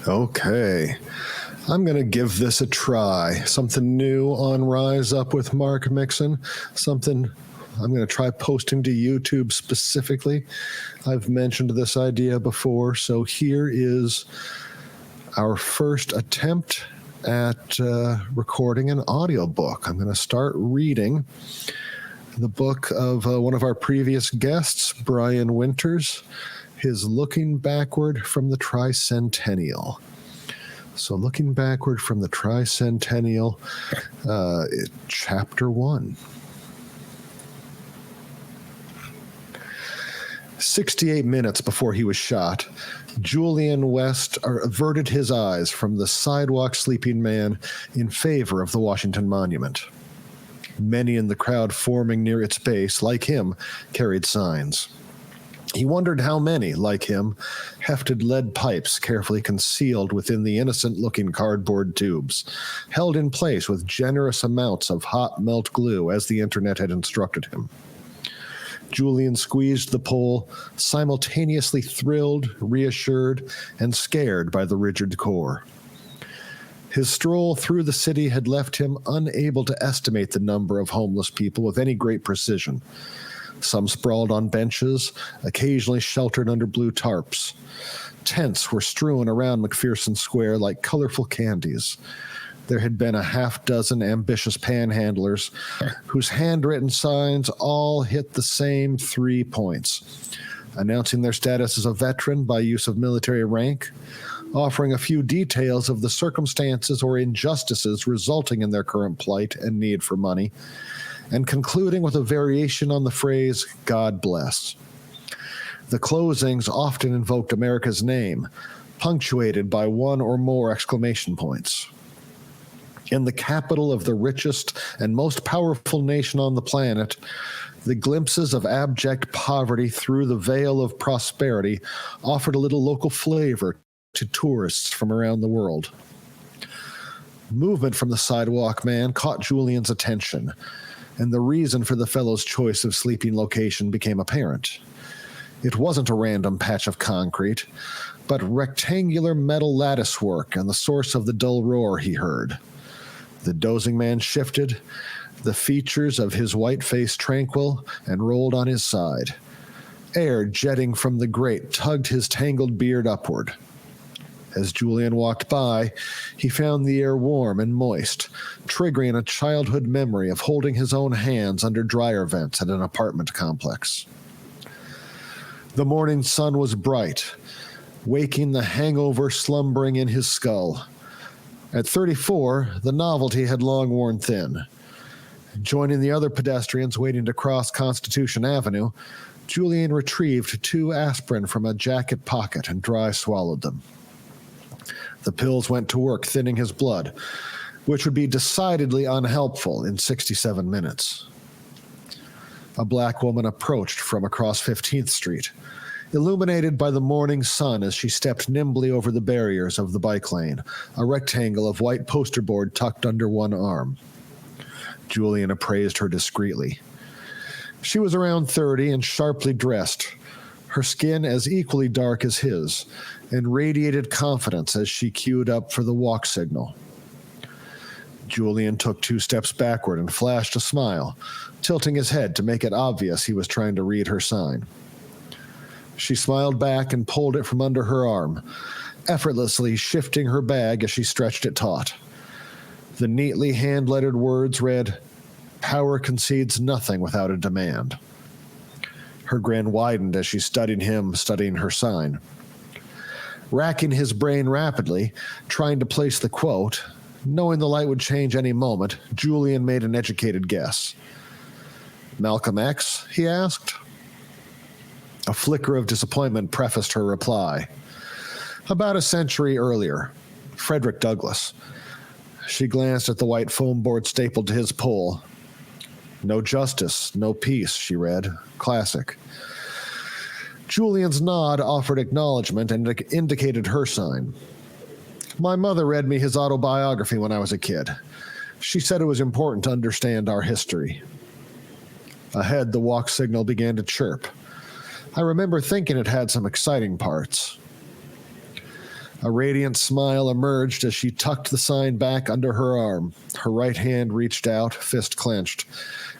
Okay. I'm going to give this a try. Something new on Rise Up with Mark Mixon. Something I'm going to try posting to YouTube specifically. I've mentioned this idea before, so here is our first attempt at recording an audiobook. I'm going to start reading the book of one of our previous guests, Brian Winters, his Looking Backward from the Tricentennial. So looking backward from the Tricentennial, Chapter 1. 68 minutes before he was shot, Julian West averted his eyes from the sidewalk sleeping man in favor of the Washington Monument. Many in the crowd forming near its base, like him, carried signs. He wondered how many, like him, hefted lead pipes carefully concealed within the innocent-looking cardboard tubes, held in place with generous amounts of hot melt glue as the internet had instructed him. Julian squeezed the pole, simultaneously thrilled, reassured, and scared by the rigid core. His stroll through the city had left him unable to estimate the number of homeless people with any great precision. Some sprawled on benches, occasionally sheltered under blue tarps. Tents were strewn around McPherson Square like colorful candies. There had been a half-dozen ambitious panhandlers whose handwritten signs all hit the same 3 points: announcing their status as a veteran by use of military rank, offering a few details of the circumstances or injustices resulting in their current plight and need for money, and concluding with a variation on the phrase, "God bless." The closings often invoked America's name, punctuated by one or more exclamation points. In the capital of the richest and most powerful nation on the planet, the glimpses of abject poverty through the veil of prosperity offered a little local flavor to tourists from around the world. Movement from the sidewalk man caught Julian's attention, and the reason for the fellow's choice of sleeping location became apparent. It wasn't a random patch of concrete, but rectangular metal lattice work and the source of the dull roar he heard. The dozing man shifted, the features of his white face tranquil, and rolled on his side. Air jetting from the grate tugged his tangled beard upward. As Julian walked by, he found the air warm and moist, triggering a childhood memory of holding his own hands under dryer vents at an apartment complex. The morning sun was bright, waking the hangover slumbering in his skull. At 34, the novelty had long worn thin. Joining the other pedestrians waiting to cross Constitution Avenue, Julian retrieved 2 aspirin from a jacket pocket and dry swallowed them. The pills went to work thinning his blood, which would be decidedly unhelpful in 67 minutes. A black woman approached from across 15th Street, illuminated by the morning sun as she stepped nimbly over the barriers of the bike lane, a rectangle of white poster board tucked under one arm. Julian appraised her discreetly. She was around 30 and sharply dressed, her skin as equally dark as his, and radiated confidence as she queued up for the walk signal. Julian took 2 steps backward and flashed a smile, tilting his head to make it obvious he was trying to read her sign. She smiled back and pulled it from under her arm, effortlessly shifting her bag as she stretched it taut. The neatly hand-lettered words read, "Power concedes nothing without a demand." Her grin widened as she studied him studying her sign. Racking his brain rapidly, trying to place the quote, knowing the light would change any moment, Julian made an educated guess. "Malcolm X?" he asked. A flicker of disappointment prefaced her reply. "About a century earlier, Frederick Douglass." She glanced at the white foam board stapled to his pole. "No justice, no peace," she read. Classic. Julian's nod offered acknowledgement and indicated her sign. "My mother read me his autobiography when I was a kid. She said it was important to understand our history." Ahead, the walk signal began to chirp. I remember thinking it had some exciting parts. A radiant smile emerged as she tucked the sign back under her arm. Her right hand reached out, fist clenched,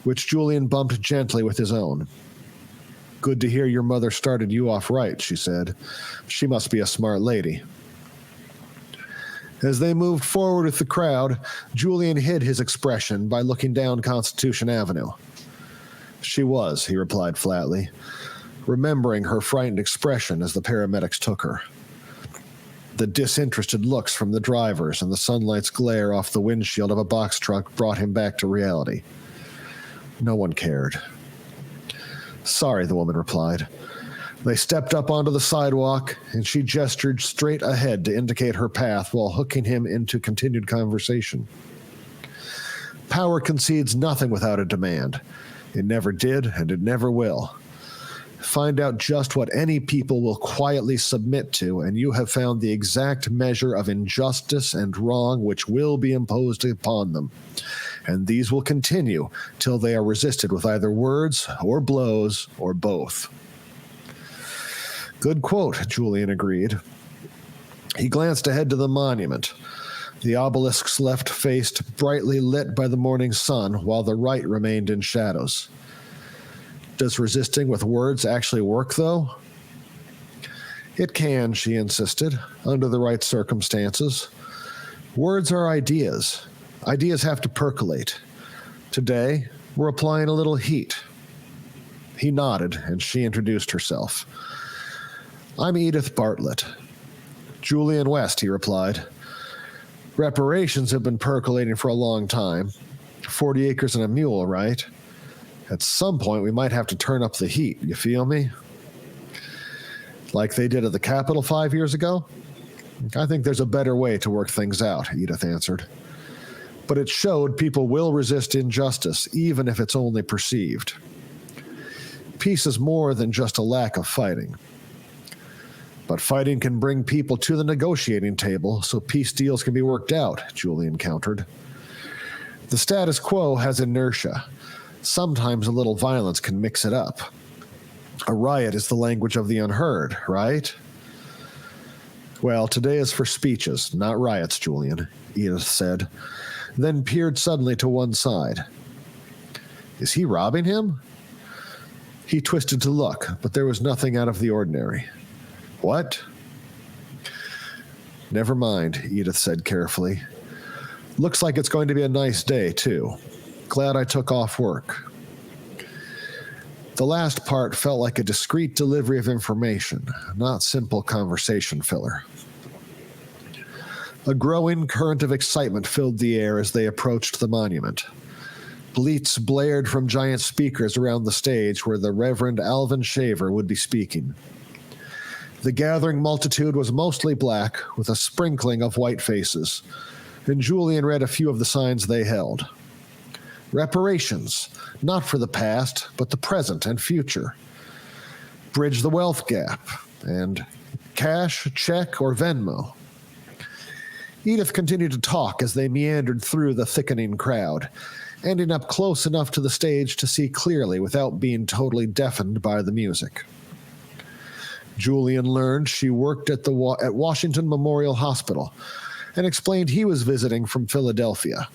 which Julian bumped gently with his own. "Good to hear your mother started you off right," she said. "She must be a smart lady." As they moved forward with the crowd, Julian hid his expression by looking down Constitution Avenue. "She was," he replied flatly, remembering her frightened expression as the paramedics took her. The disinterested looks from the drivers and the sunlight's glare off the windshield of a box truck brought him back to reality. No one cared. "Sorry," the woman replied. They stepped up onto the sidewalk, and she gestured straight ahead to indicate her path while hooking him into continued conversation. Power concedes nothing without a demand. It never did, and it never will. Find out just what any people will quietly submit to, and you have found the exact measure of injustice and wrong which will be imposed upon them. And these will continue till they are resisted with either words or blows or both." "Good quote," Julian agreed. He glanced ahead to the monument. The obelisk's left faced brightly lit by the morning sun, while the right remained in shadows. "Does resisting with words actually work, though?" "It can," she insisted, "under the right circumstances. Words are ideas. Ideas have to percolate. Today, we're applying a little heat." He nodded, and she introduced herself. "I'm Edith Bartlett." "Julian West," he replied. "Reparations have been percolating for a long time. 40 acres and a mule, right? At some point, we might have to turn up the heat, you feel me?" "Like they did at the Capitol 5 years ago?" "I think there's a better way to work things out," Edith answered. "But it showed people will resist injustice, even if it's only perceived. Peace is more than just a lack of fighting. But fighting can bring people to the negotiating table, so peace deals can be worked out," Julian countered. "The status quo has inertia. Sometimes a little violence can mix it up. A riot is the language of the unheard, right?" "Well, today is for speeches, not riots, Julian," Edith said, then peered suddenly to one side. "Is he robbing him?" He twisted to look, but there was nothing out of the ordinary. "What?" "Never mind," Edith said carefully. "Looks like it's going to be a nice day, too. Glad I took off work." The last part felt like a discreet delivery of information, not simple conversation filler. A growing current of excitement filled the air as they approached the monument. Bleats blared from giant speakers around the stage where the Reverend Alvin Shaver would be speaking. The gathering multitude was mostly black, with a sprinkling of white faces, and Julian read a few of the signs they held. Reparations, not for the past, but the present and future. Bridge the wealth gap, and cash, check, or Venmo. Edith continued to talk as they meandered through the thickening crowd, ending up close enough to the stage to see clearly without being totally deafened by the music. Julian learned she worked at Washington Memorial Hospital and explained he was visiting from Philadelphia.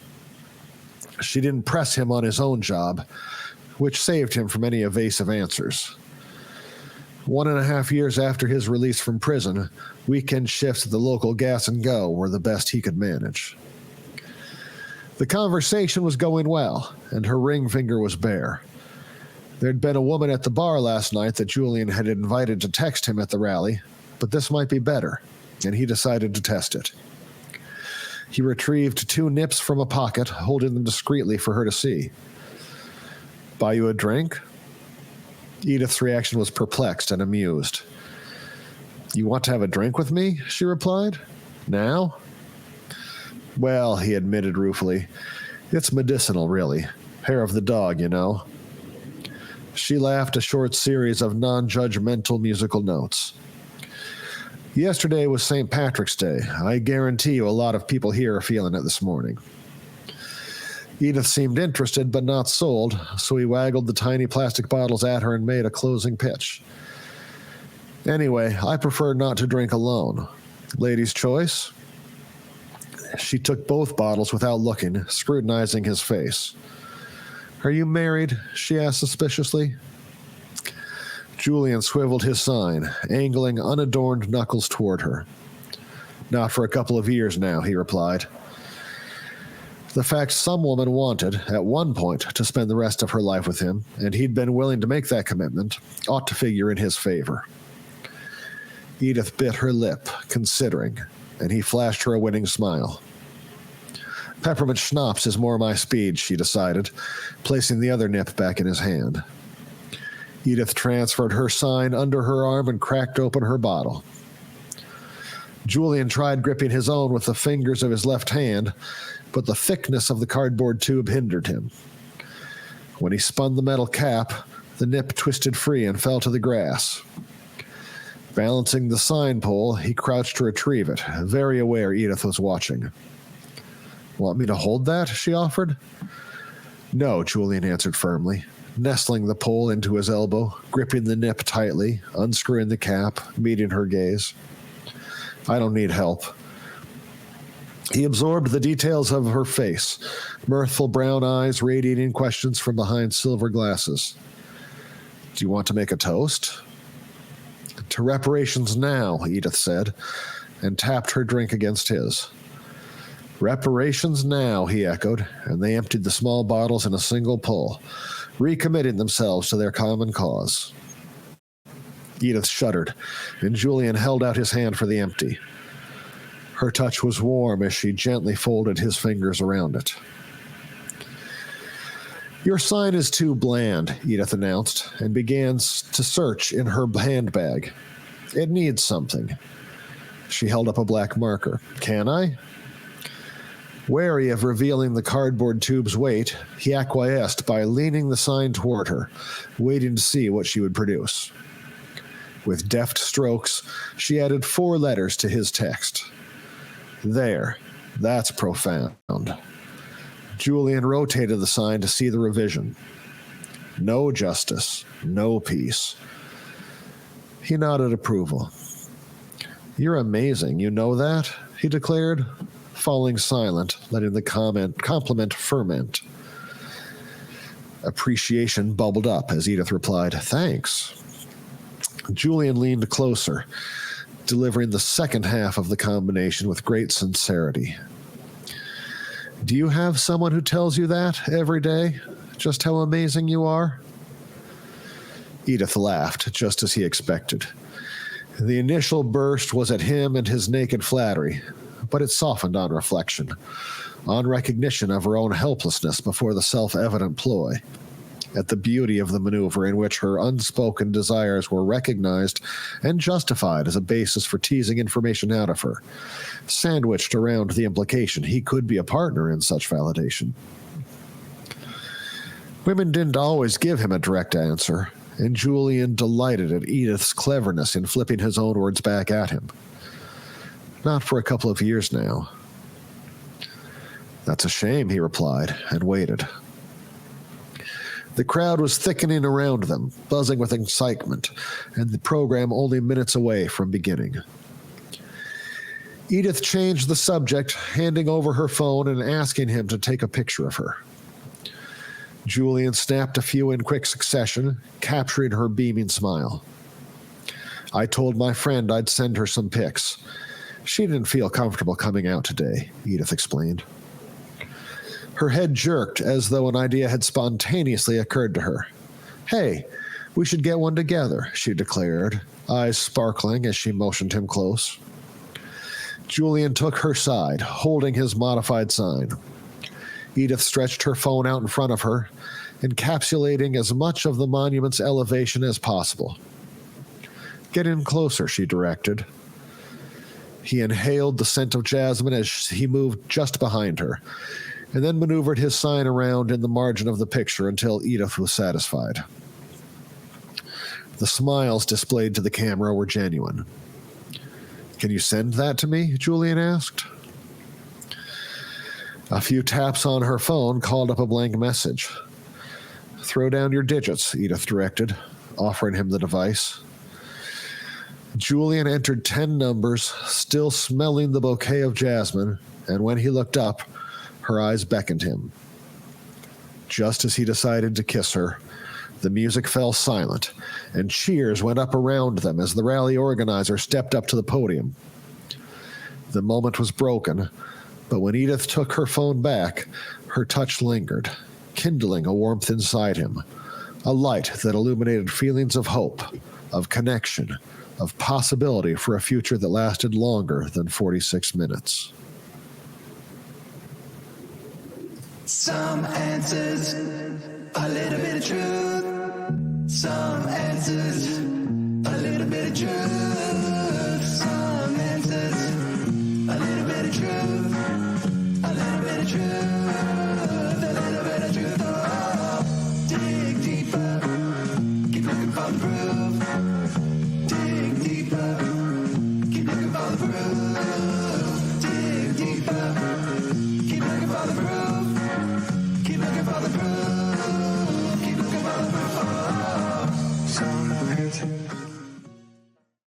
She didn't press him on his own job, which saved him from any evasive answers. 1.5 years after his release from prison, weekend shifts at the local Gas and Go were the best he could manage. The conversation was going well, and her ring finger was bare. There'd been a woman at the bar last night that Julian had invited to text him at the rally, but this might be better, and he decided to test it. He retrieved 2 nips from a pocket, holding them discreetly for her to see. "Buy you a drink?" Edith's reaction was perplexed and amused. "You want to have a drink with me?" she replied. "Now?" "Well," he admitted ruefully, "it's medicinal, really. Hair of the dog, you know." She laughed a short series of non-judgmental musical notes. "Yesterday was St. Patrick's Day. I guarantee you a lot of people here are feeling it this morning." Edith seemed interested but not sold, so he waggled the tiny plastic bottles at her and made a closing pitch. "Anyway, I prefer not to drink alone. Lady's choice. She took both bottles without looking, scrutinizing his face. Are you married? She asked suspiciously. Julian swiveled his sign, angling unadorned knuckles toward her. Not for a couple of years now, he replied. The fact some woman wanted, at one point, to spend the rest of her life with him, and he'd been willing to make that commitment, ought to figure in his favor. Edith bit her lip, considering, and he flashed her a winning smile. Peppermint schnapps is more my speed, she decided, placing the other nip back in his hand. Edith transferred her sign under her arm and cracked open her bottle. Julian tried gripping his own with the fingers of his left hand, but the thickness of the cardboard tube hindered him. When he spun the metal cap, the nip twisted free and fell to the grass. Balancing the sign pole, he crouched to retrieve it, very aware Edith was watching. Want me to hold that? She offered. No, Julian answered firmly, nestling the pole into his elbow, gripping the nip tightly, unscrewing the cap, meeting her gaze. I don't need help. He absorbed the details of her face, mirthful brown eyes radiating questions from behind silver glasses. Do you want to make a toast? To reparations now, Edith said, and tapped her drink against his. Reparations now, he echoed, and they emptied the small bottles in a single pull, recommitting themselves to their common cause. Edith shuddered, and Julian held out his hand for the empty. Her touch was warm as she gently folded his fingers around it. Your sign is too bland, Edith announced, and began to search in her handbag. It needs something. She held up a black marker. Can I? Wary of revealing the cardboard tube's weight, he acquiesced by leaning the sign toward her, waiting to see what she would produce. With deft strokes, she added 4 letters to his text. There. That's profound. Julian rotated the sign to see the revision. No justice. No peace. He nodded approval. You're amazing, you know that? He declared, falling silent, letting the compliment ferment. Appreciation bubbled up as Edith replied, Thanks. Julian leaned closer, delivering the second half of the combination with great sincerity. Do you have someone who tells you that every day? Just how amazing you are? Edith laughed, just as he expected. The initial burst was at him and his naked flattery, but it softened on reflection, on recognition of her own helplessness before the self-evident ploy, at the beauty of the maneuver in which her unspoken desires were recognized and justified as a basis for teasing information out of her, sandwiched around the implication he could be a partner in such validation. Women didn't always give him a direct answer, and Julian delighted at Edith's cleverness in flipping his own words back at him. Not for a couple of years now. That's a shame, he replied, and waited. The crowd was thickening around them, buzzing with excitement, and the program only minutes away from beginning. Edith changed the subject, handing over her phone and asking him to take a picture of her. Julian snapped a few in quick succession, capturing her beaming smile. I told my friend I'd send her some pics. She didn't feel comfortable coming out today, Edith explained. Her head jerked as though an idea had spontaneously occurred to her. Hey, we should get one together, she declared, eyes sparkling as she motioned him close. Julian took her side, holding his modified sign. Edith stretched her phone out in front of her, encapsulating as much of the monument's elevation as possible. Get in closer, she directed. He inhaled the scent of jasmine as he moved just behind her, and then maneuvered his sign around in the margin of the picture until Edith was satisfied. The smiles displayed to the camera were genuine. Can you send that to me? Julian asked. A few taps on her phone called up a blank message. Throw down your digits, Edith directed, offering him the device. Julian entered 10 numbers, still smelling the bouquet of jasmine, and when he looked up, her eyes beckoned him. Just as he decided to kiss her, the music fell silent, and cheers went up around them as the rally organizer stepped up to the podium. The moment was broken, but when Edith took her phone back, her touch lingered, kindling a warmth inside him, a light that illuminated feelings of hope, of connection, of possibility for a future that lasted longer than 46 minutes. Some answers, a little bit of truth. Some answers, a little bit of truth. Some answers, a little bit of truth. A little bit of truth. A little bit of truth. Oh, dig deeper. Keep looking for the proof. Dig deeper. Keep looking for the proof. Dig deeper. Keep looking for the proof. Keep looking for the proof.